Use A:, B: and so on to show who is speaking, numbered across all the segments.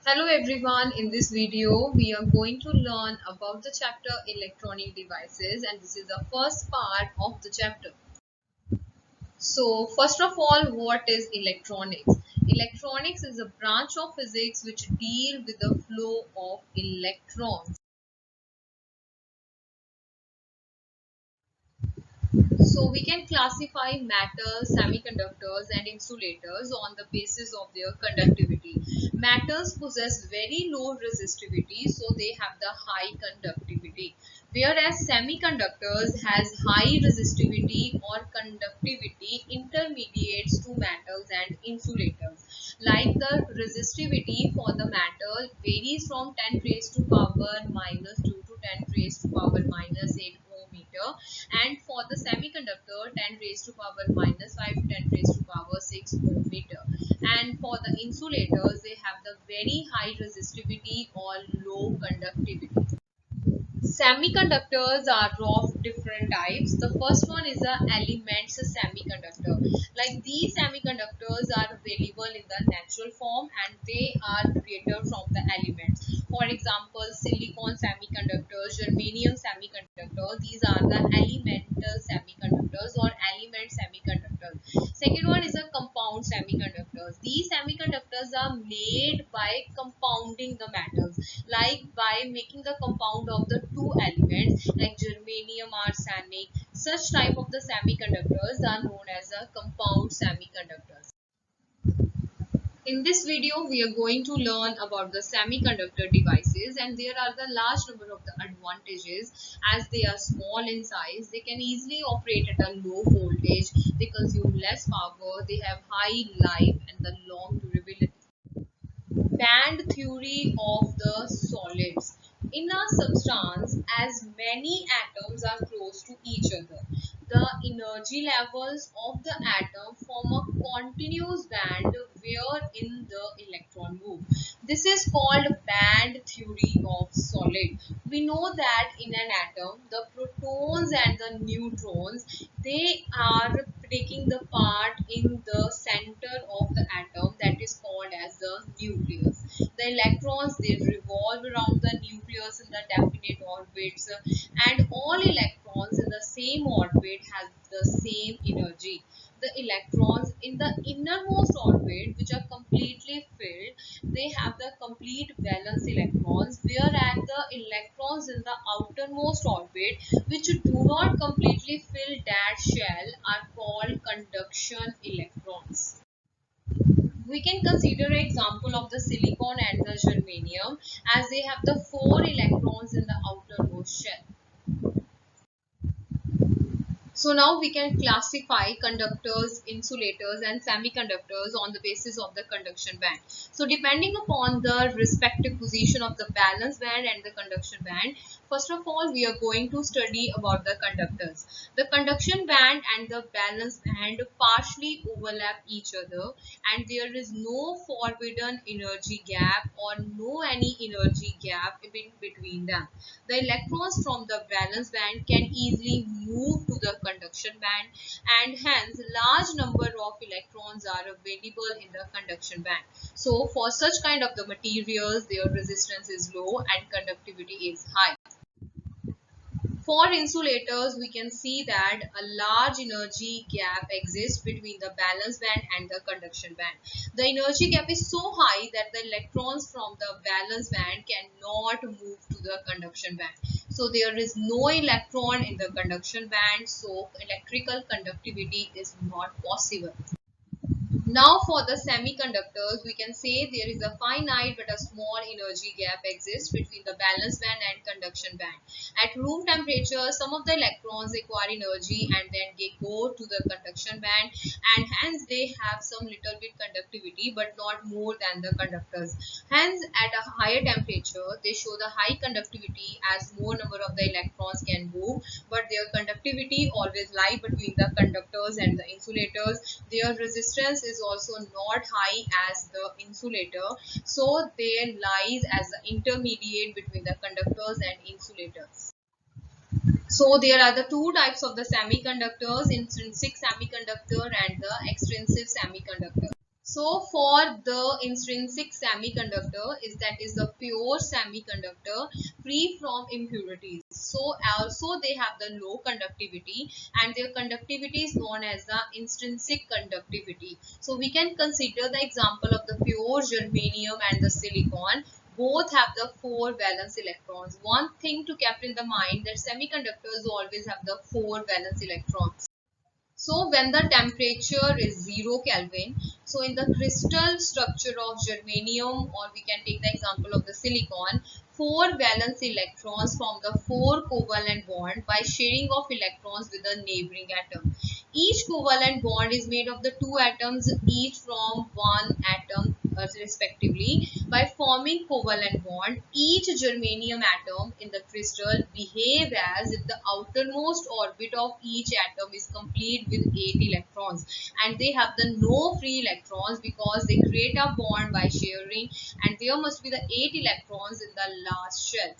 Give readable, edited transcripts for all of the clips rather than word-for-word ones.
A: Hello everyone, in this video we are going to learn about the chapter electronic devices, and this is the first part of the chapter. So first of all, what is electronics? Electronics is a branch of physics which deal with the flow of electrons. So we can classify metals, semiconductors and insulators on the basis of their conductivity. Metals possess very low resistivity, so they have the high conductivity. Whereas semiconductors has high resistivity or conductivity intermediates to metals and insulators. Like the resistivity for the metal varies from 10 raised to power minus 2 to 10 raised to power minus 8 ohmmeter, and for the semiconductor 10 raised to power minus 5 to 10 raised to power 6 ohmmeter. And for the insulators, they have the very high resistivity or low conductivity. Semiconductors are of different types. The first one is the elements semiconductor. Like these semiconductors are available in the natural form and they are created from the elements. For example, silicon semiconductors, germanium semiconductor. These are the elemental semiconductors or element semiconductors. Second one is a compound semiconductors. These semiconductors are made by compounding the metals, like by making the compound of the two elements like germanium arsenic. Such type of the semiconductors are known as a compound semiconductors. In this video, we are going to learn about the semiconductor devices, and there are the large number of the advantages. As they are small in size, they can easily operate at a low voltage, they consume less power, they have high life and the long durability. Band theory of the solids. In a substance, as many atoms are close to each other, the energy levels of the atom form a continuous band wherein the electron move. This is called band theory of solid. We know that in an atom, the protons and the neutrons, they are taking the part in the center of the atom, that is called as the nucleus. The electrons, they revolve around the nucleus in the definite orbits, and all electrons in the same orbit has the same energy. The electrons in the innermost orbit, which are completely filled, they have the complete valence electrons, whereas the electrons in the outermost orbit, which do not completely fill that shell, are called conduction electrons. We can consider an example of the silicon and the germanium, as they have the 4 electrons in the outermost shell. So now we can classify conductors, insulators and semiconductors on the basis of the conduction band. So depending upon the respective position of the valence band and the conduction band, first of all we are going to study about the conductors. The conduction band and the valence band partially overlap each other, and there is no forbidden energy gap or no any energy gap in between them. The electrons from the valence band can easily move to the conduction band, and hence large number of electrons are available in the conduction band. So for such kind of the materials, their resistance is low and conductivity is high. For insulators, we can see that a large energy gap exists between the valence band and the conduction band. The energy gap is so high that the electrons from the valence band cannot move to the conduction band. So there is no electron in the conduction band, so electrical conductivity is not possible. Now for the semiconductors, we can say there is a finite but a small energy gap exists between the valence band and conduction band. At room temperature, some of the electrons acquire energy and then they go to the conduction band, and hence they have some little bit conductivity but not more than the conductors. Hence at a higher temperature, they show the high conductivity as more number of the electrons can move, but their conductivity always lie between the conductors and the insulators. Their resistance is also not high as the insulator, so they lies as the intermediate between the conductors and insulators. So there are the two types of the semiconductors, intrinsic semiconductor and the extrinsic semiconductor. So for the intrinsic semiconductor is the pure semiconductor free from impurities. So also they have the low conductivity, and their conductivity is known as the intrinsic conductivity. So we can consider the example of the pure germanium and the silicon. Both have the 4 valence electrons. One thing to keep in the mind that semiconductors always have the 4 valence electrons. So when the temperature is 0 Kelvin, so in the crystal structure of germanium, or we can take the example of the silicon, 4 valence electrons form the 4 covalent bond by sharing of electrons with the neighboring atom. Each covalent bond is made of the 2 atoms, each from 1 atom respectively. By forming covalent bond, each germanium atom in the crystal behave as if the outermost orbit of each atom is complete with 8 electrons, and they have the no free electrons because they create a bond by sharing, and there must be the 8 electrons in the last shell.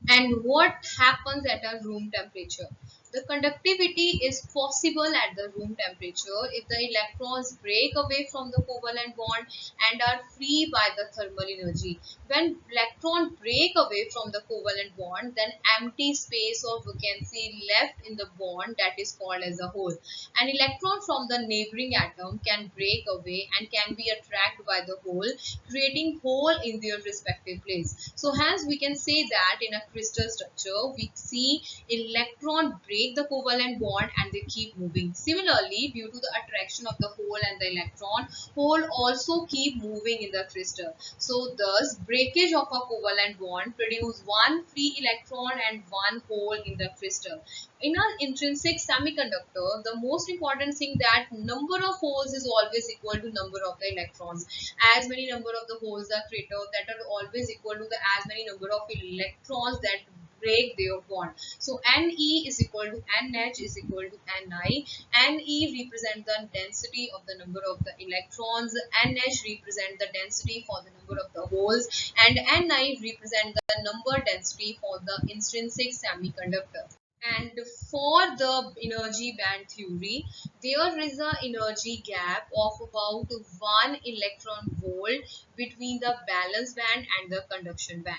A: And what happens at a room temperature? The conductivity is possible at the room temperature if the electrons break away from the covalent bond and are free by the thermal energy. When electrons break away from the covalent bond, then empty space or vacancy left in the bond, that is called as a hole. An electron from the neighboring atom can break away and can be attracted by the hole, creating hole in their respective place. So hence we can say that in a crystal structure we see electron break the covalent bond and they keep moving. Similarly, due to the attraction of the hole and the electron, hole also keep moving in the crystal. So thus breakage of a covalent bond produce one free electron and one hole in the crystal. In an intrinsic semiconductor, the most important thing that number of holes is always equal to number of the electrons. As many number of the holes are created, that are always equal to the as many number of electrons that break their bond. So Ne is equal to NH is equal to Ni. Ne represent the density of the number of the electrons, NH represent the density for the number of the holes, and Ni represent the number density for the intrinsic semiconductor. And for the energy band theory, there is an energy gap of about 1 electron volt between the valence band and the conduction band.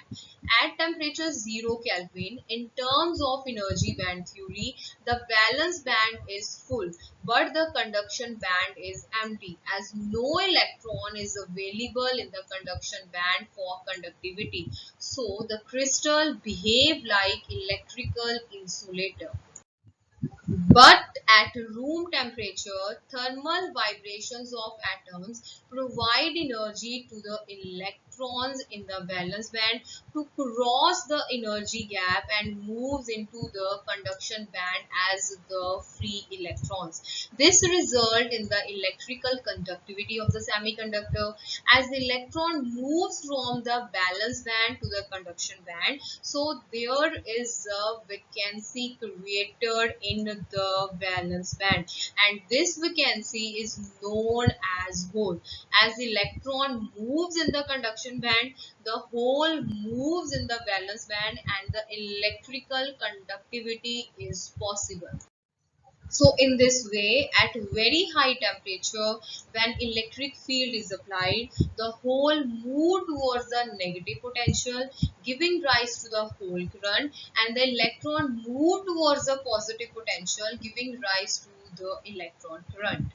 A: At temperature 0 Kelvin, in terms of energy band theory, the valence band is full, but the conduction band is empty, as no electron is available in the conduction band for conductivity. So the crystal behave like electrical insulator. But at room temperature, thermal vibrations of atoms provide energy to the electrons in the valence band to cross the energy gap and moves into the conduction band as the free electrons. This result in the electrical conductivity of the semiconductor as the electron moves from the valence band to the conduction band. So there is a vacancy created in the valence band, and this vacancy is known as hole. As the electron moves in the conduction band, the hole moves in the valence band and the electrical conductivity is possible. So in this way, at very high temperature, when electric field is applied, the hole move towards the negative potential, giving rise to the hole current, and the electron move towards the positive potential, giving rise to the electron current.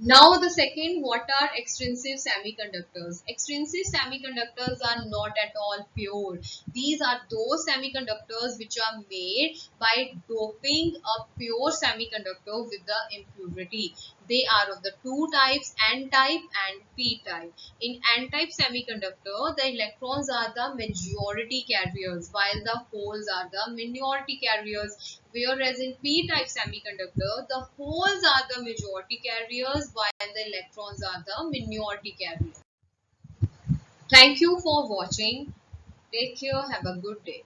A: Now the second, what are extrinsic semiconductors? Extrinsic semiconductors are not at all pure. These are those semiconductors which are made by doping a pure semiconductor with the impurity. They are of the two types, N-type and P-type. In N-type semiconductor, the electrons are the majority carriers while the holes are the minority carriers. Whereas in P-type semiconductor, the holes are the majority carriers while the electrons are the minority carriers. Thank you for watching. Take care. Have a good day.